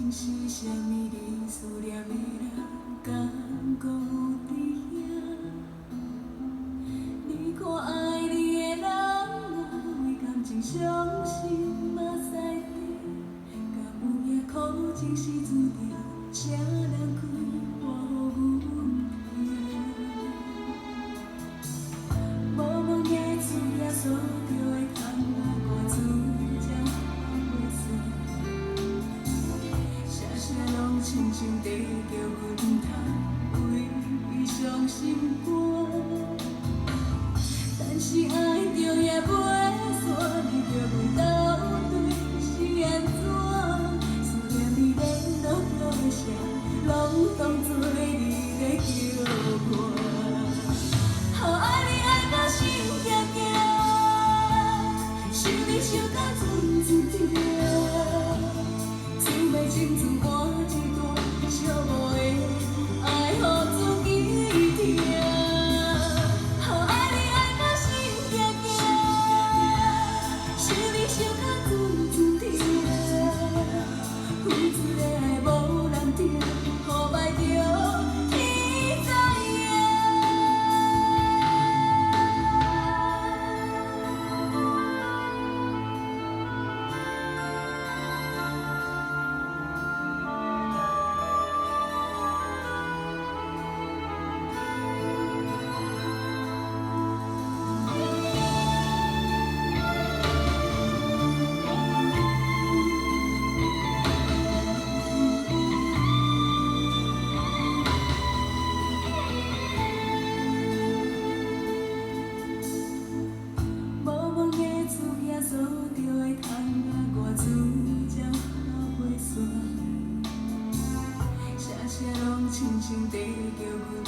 情是啥物？你思念的人，敢讲有伫遐？你看爱你的人若为感情伤心嘛使地，敢有影苦情是注定，谁人开我予阮听？无问的厝也锁着的窗仔，歌词才袂散。写写拢亲像地叫阮通为伊伤心肝。但是爱着也袂散，你叫阮斗阵是安怎？思念你联络着的声，拢当作你在叫我。好爱你爱到心惊惊，想你想到阵阵疼，想要亲自换一段寂寞的爱，予自己听。好爱你爱到心惊惊，想你想到阵阵疼，付出的爱无人听，可摆着天知影。锁着的窗仔，歌词才还袂散，写写拢亲像在叫阮。